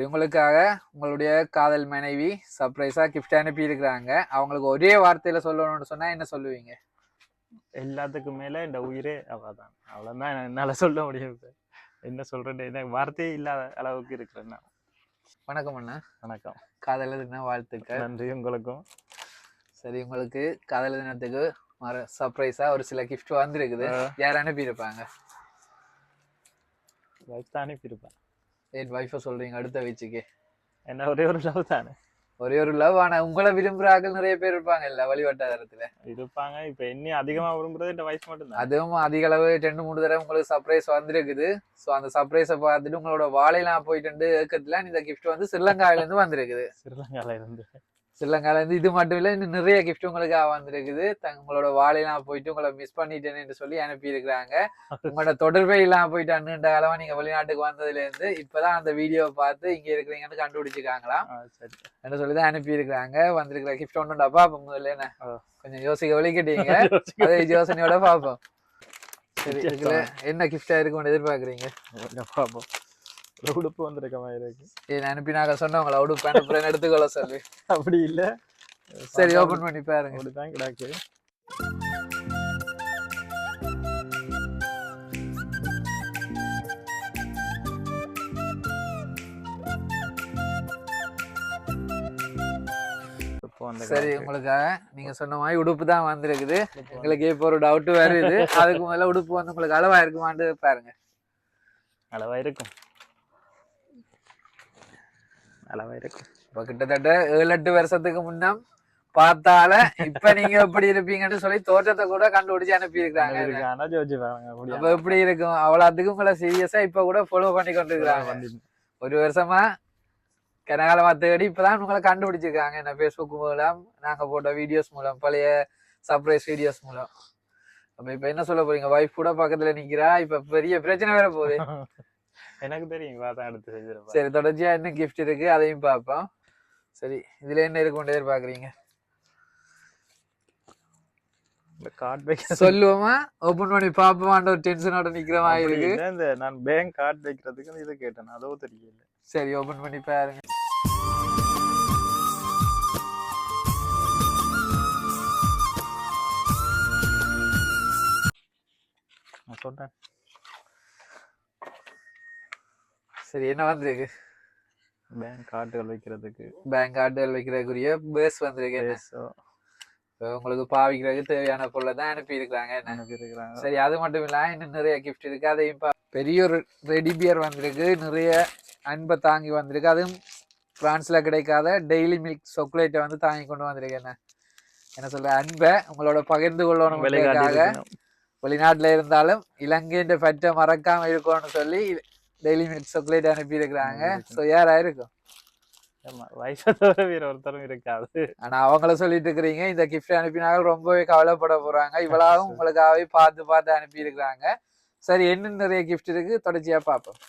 இவங்களுக்காக உங்களுடைய காதல் மனைவி சர்ப்ரைஸா கிஃப்ட் அனுப்பி இருக்கிறாங்க. அவங்களுக்கு ஒரே வார்த்தையில சொல்லணும்னு சொன்னா என்ன சொல்லுவீங்க? எல்லாத்துக்கும் மேல இந்த உயிரே அவதான். அவ்வளவுதான் என்னால சொல்ல முடியும். என்ன சொல்றேன், எனக்கு வார்த்தையே இல்லாத அளவுக்கு இருக்கிறேன் நான். வணக்கம் அண்ணா. வணக்கம். காதலர் தின வாழ்த்துக்கள். நன்றி உங்களுக்கும். சரி, உங்களுக்கு காதலர் தினத்துக்கு சர்ப்ரைஸா ஒரு சில கிஃப்ட் வந்திருக்குது. யார் அனுப்பி இருப்பாங்க? வைஃப் தான் அனுப்பியிருப்பேன். என் வைஃபை சொல்றீங்க அடுத்த வீச்சுக்கு? என்ன ஒரே ஒரு லவ் தானே. ஒரே ஒரு லவ். ஆனா உங்களை விரும்புறாங்க நிறைய பேர் இருப்பாங்க இல்ல வழிவட்டாரத்துல இருப்பாங்க. இப்ப என்ன அதிகமா விரும்புறது இந்த வைஃப் மட்டும் தான். அதுவும் அதிக அளவு 2-3 தடவை உங்களுக்கு சர்ப்ரைஸ் வந்திருக்குது. ஸோ அந்த சர்ப்ரைஸை பார்த்துட்டு உங்களோட வாழைலாம் போயிட்டு ஏக்கத்துல இந்த கிஃப்ட் வந்து ஸ்ரீலங்காவில இருந்து வந்திருக்குது. ஸ்ரீலங்கால இருந்து இது மட்டும் இல்ல, இன்னும் நிறைய கிஃப்ட் உங்களுக்கு வந்திருக்குது. உங்களோட வாழைலாம் போயிட்டு உங்களை மிஸ் பண்ணிட்டேன்னு சொல்லி அனுப்பி இருக்கிறாங்க. உங்களோட தொடர்பே இல்லாம போயிட்டு அண்ணுண்ட காலமா நீங்க வெளிநாட்டுக்கு வந்ததுல இருந்து இப்பதான் அந்த வீடியோவை பார்த்து இங்க இருக்கிறீங்கன்னு கண்டுபிடிச்சிருக்காங்களாம். என்ன சொல்லிதான் அனுப்பி இருக்கிறாங்க. வந்திருக்கிற கிஃப்ட் ஒன்றும் டப்பா முதல்ல என்ன கொஞ்சம் யோசிக்க வலிக்கிட்டீங்க. அதே யோசனையோட பாப்போம். சரி, இதுல என்ன கிஃப்டா இருக்கும்னு எதிர்பார்க்குறீங்க? பாப்போம். உடுப்பு வந்திருக்க மாதிரி இருக்கு. அனுப்பினாக்க சொன்னவங்களா உடுப்பு அனுப்புறேன்னு எடுத்துக்கொள்ள சொல்லி? அப்படி இல்ல. சரி, ஓபன் பண்ணி பாருங்க. அப்படிதான் கிடாக்கு. சரி, உங்களுக்காக நீங்க சொன்ன மாதிரி உடுப்பு தான் வந்திருக்குது. உங்களுக்கு இப்போ ஒரு டவுட் வருது. அதுக்கு முதல்ல உடுப்பு வந்து உங்களுக்கு அளவா இருக்குமான்னு பாருங்க. அளவா இருக்கும். இப்ப கிட்டத்தட்ட 7-8 வருஷத்துக்கு முன்னம் பார்த்தால இப்ப நீங்க எப்படி இருப்பீங்கன்னு சொல்லி தோற்றத்தை கூட கண்டுபிடிச்சு அனுப்பி இருக்காங்க. அப்ப எப்படி இருக்கும்? அவ்வளவுக்கு உங்களை சீரியஸா இப்ப கூட ஃபாலோ பண்ணி கொண்டு இருக்கிறாங்க. ஒரு வருஷமா கனகாலமா தேடி இப்பதான் உங்களை கண்டுபிடிச்சிருக்காங்க. என்ன பேஸ்புக் மூலம், நாங்க போட்ட வீடியோஸ் மூலம், பழைய சர்ப்ரைஸ் வீடியோஸ் மூலம். அப்ப இப்ப என்ன சொல்ல போறீங்க? வைஃப் கூட பக்கத்துல நிக்கிறா. இப்ப பெரிய பிரச்சனை வேற போகுது. எனக்கு தெரியும். சரி, தொடர்ச்சியா என்ன கிஃப்ட் இருக்கு அதையும் பார்ப்போம். சரி, இதுல என்ன இருக்குன்னு எதிர்பார்க்குறீங்க? சொல்லுவோமா ஓபன் பண்ணி பாப்போமான்ற ஒரு டென்ஷனோட நிக்கிற மாதிரி இருக்கு. நான் பேங்க் கார்டு வைக்கிறதுக்கு இது கேட்டேன், அதோ தெரியல. சரி, ஓபன் பண்ணி பாருங்க. சொல்றேன். சரி, என்ன வந்திருக்கு? பேங்க் கார்டுகள் வைக்கிறதுக்கு. பேங்க் கார்டுகள் வைக்கிறதுக்குரிய பேஸ் வந்திருக்கு. உங்களுக்கு பாவிக்கிறதுக்கு தேவையான பொருளை தான் அனுப்பி இருக்கிறாங்க. சரி, அது மட்டும் இல்ல இன்னும் நிறைய கிஃப்ட் இருக்கு. அதையும் பெரிய ஒரு ரெடி பியர் வந்திருக்கு. நிறைய அன்பை தாங்கி வந்திருக்கு. அதுவும் பிரான்ஸ்ல கிடைக்காத டெய்லி மில்க் சாக்லேட்டை வந்து தாங்கி கொண்டு வந்திருக்கு. என்ன சொல்ற, அன்பை உங்களோட பகிர்ந்து கொள்ளணும். வெளிநாட்டுல இருந்தாலும் இலங்கைன்ற பற்ற மறக்காம இருக்கணும்னு சொல்லி டெய்லி மில்க் சாக்லேட் அனுப்பி இருக்கிறாங்க. ஸோ யாரா இருக்கும்? ஒருத்தரும் இருக்காது. ஆனா அவங்கள சொல்லிட்டு இருக்கிறீங்க. இந்த கிஃப்ட் அனுப்பினாங்க ரொம்பவே கவலைப்பட போறாங்க. இவ்வளவும் உங்களுக்காகவே பார்த்து அனுப்பி இருக்கிறாங்க. சரி, என்ன நிறைய கிஃப்ட் இருக்கு, தொடர்ச்சியா பார்ப்போம்.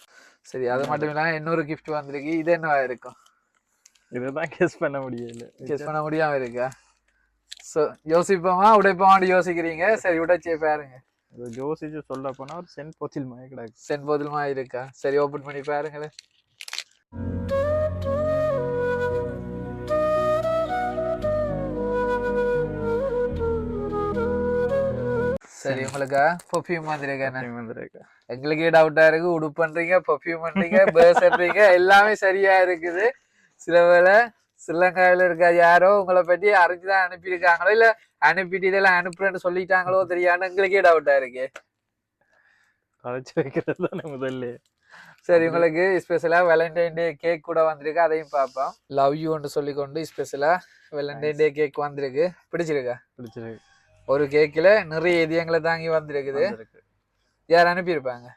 சரி, அது மட்டும் இல்லாம இன்னொரு கிஃப்ட் வந்திருக்கு. இது என்னவா இருக்கும்? இதுதான் கெஸ் பண்ண முடியல. கெஸ் பண்ண முடியாம இருக்கா? யோசிப்போமா உடைப்போமான்னு யோசிக்கிறீங்க. சரி, உடைச்சே பாருங்க. யோசிச்சு சொல்ல போனா ஒரு சென்ட் போத்தில் மாதிரி கிடக்கு. சென்ட் போத்தில் மாதிரி இருக்கா? சரி, ஓபன் பண்ணி பாருங்களேன். சரி, உங்களுக்கு பெர்ஃப்யூம் வந்திருக்கு. எங்களுக்கே டவுட்டா இருக்கு. உடுப்பு பண்றீங்க, பெர்ஃப்யூம் பண்றீங்க, பேர்ஸ் பண்றீங்க, எல்லாமே சரியா இருக்குது. சில வேளை ஸ்ரீலங்காவில இருக்க யாரோ உங்களை பற்றி அறிஞ்சுதான் அனுப்பியிருக்காங்களோ இல்ல அனுப்பிட்டு இதெல்லாம் அனுப்புறேன்னு சொல்லிட்டாங்களோ தெரியாது. எங்களுக்கே டவுட்டா இருக்கு. முதல்ல சரி, உங்களுக்கு ஸ்பெஷலா வேலண்டைன் டே கேக் கூட வந்திருக்கு. அதையும் பார்ப்போம். லவ் யூன்னு சொல்லிக்கொண்டு ஸ்பெஷலா வேலண்டைன் டே கேக் வந்திருக்கு. பிடிச்சிருக்கு. ஒரு கேக்ல நிறைய இதயங்களை தாங்கி வந்திருக்குது. யார் அனுப்பியிருப்பாங்க?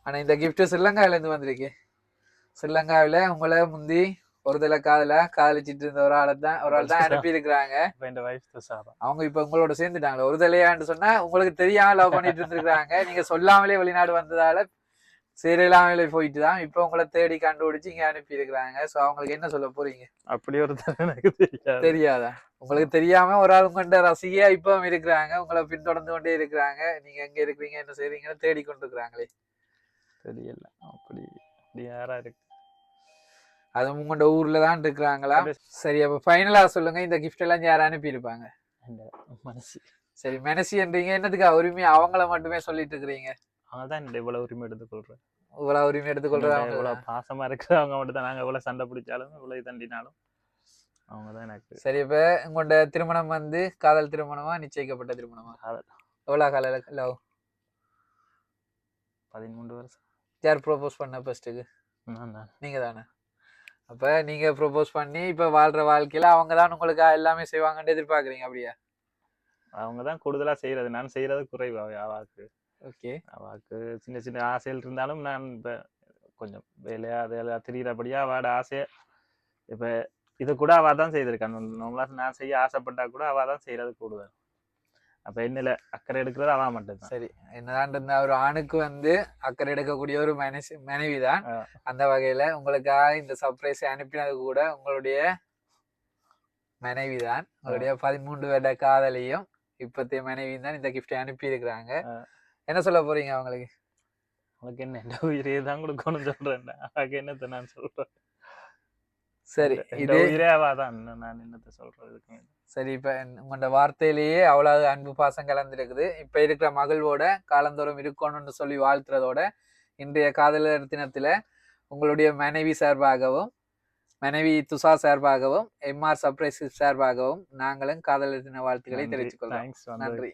ஆனா இந்த கிஃப்ட் ஸ்ரீலங்காவில இருந்து வந்திருக்கு. ஸ்ரீலங்காவில உங்களை முந்தி ஒரு தலை காதலிச்சிட்டு இருந்த ஒரு ஆள் தான் அனுப்பி இருக்கிறாங்க. அவங்க இப்ப உங்களோட சேர்ந்துட்டாங்களா? ஒரு தலையான்னு சொன்னா உங்களுக்கு தெரியாம லவ் பண்ணிட்டு இருந்திருக்காங்க. நீங்க சொல்லாமலே வெளிநாடு வந்ததால சீரியலாமலே போயிட்டு தான் இப்ப உங்களை தேடி கண்டுபிடிச்சு இங்க அனுப்பி இருக்கிறாங்க. சோ அவங்களுக்கு என்ன சொல்ல போறீங்க? அப்படி ஒரு எனக்கு தெரியாதா? உங்களுக்கு தெரியாம ஒரு ஆள் கொண்ட ரசிகையா இப்ப இருக்கிறாங்க. உங்களை பின்தொடர்ந்து கொண்டே இருக்கிறாங்க. நீங்க எங்க இருக்கிறீங்க, என்ன செய்றீங்கன்னு தேடி கொண்டு இருக்கிறாங்களே. தெரியல. அப்படி யாரா இருக்கு? அதுவும் உங்களோட ஊர்ல தான் இருக்கிறாங்களா? சரி, அப்ப ஃபைனலா சொல்லுங்க, இந்த கிஃப்ட் எல்லாம் யார் அனுப்பியிருப்பாங்க? இந்த மனசு சரி, மெனசின்றீங்க, என்னதுக்கு உரிமையா அவங்கள மட்டுமே சொல்லிட்டு இருக்கிறீங்க? அவங்க தான் இந்த இவ்வளவு உரிமை எடுத்துக்கொள்றேன். இவ்வளவு உரிமை எடுத்துக்கொள்றாங்க. இவ்வளவு பாசமா இருக்கிறவங்க மட்டும் தான். நாங்க எவ்வளவு சண்டை பிடிச்சாலும் இவ்வளவு தண்டினாலும் அவங்க தான் எனக்கு. சரி, இப்ப உங்களோட திருமணம் வந்து காதல் திருமணமா நிச்சயிக்கப்பட்ட திருமணமா? எவ்வளவு கால லவ்? 13 வருஷம். யார் ப்ரோபோஸ் பண்ண ஃபர்ஸ்ட்டுக்கு? நீங்க தானே. அப்ப நீங்க ப்ரோபோஸ் பண்ணி இப்ப வாழ்ற வாழ்க்கையில அவங்க தான் உங்களுக்கு எல்லாமே செய்வாங்கன்னு எதிர்பார்க்குறீங்க, அப்படியா? அவங்க தான் கூடுதலா செய்யறது, நான் செய்யறது குறைவு. அவாக்கு ஓகே, அவாக்கு சின்ன சின்ன ஆசைகள் இருந்தாலும் நான் இப்ப கொஞ்சம் வேலையா அதெல்லாம் திரியிறபடியா அவட ஆசைய இப்ப இது கூட அவ தான் செய்திருக்கான். நான் செய்ய ஆசைப்பட்டா கூட அவ தான் செய்யறது கூடுதல். அப்ப என்னல அக்கறை எடுக்கிறது அவ மட்டும்தான். சரி, என்னதான் இருந்தா ஒரு ஆணுக்கு வந்து அக்கறை எடுக்கக்கூடிய ஒரு மனைவி தான். அந்த வகையில உங்களுக்காக இந்த சர்ப்ரைஸ் அனுப்பினது கூட உங்களுடைய மனைவி தான். உங்களுடைய 13 வருட காதலியும் இப்பத்திய மனைவி தான் இந்த கிஃப்டை அனுப்பி இருக்கிறாங்க. என்ன சொல்ல போறீங்க அவங்களுக்கு? அவங்களுக்கு என்ன உயிரே தான் கொடுக்கணும்னு சொல்றேன். அவருக்கு என்னத்தை நான் சொல்றேன்? சரி, இது உயிரே அவதான். நான் என்னத்தை சொல்றதுக்கு? சரி, இப்ப உங்களோட வார்த்தையிலேயே அவ்வளவு அன்பு பாசம் கலந்துருக்குது. இப்ப இருக்கிற மகிழ்வோட காலந்தோறும் இருக்கணும்னு சொல்லி வாழ்த்துறதோட இன்றைய காதலர் தினத்துல உங்களுடைய மனைவி சார்பாகவும் மனைவி துஷா சார்பாகவும் MR சர்ப்ரைஸ் சார்பாகவும் நாங்களும் காதலர் தின வாழ்த்துக்களை தெரிவித்துக் கொள்றோம். நன்றி.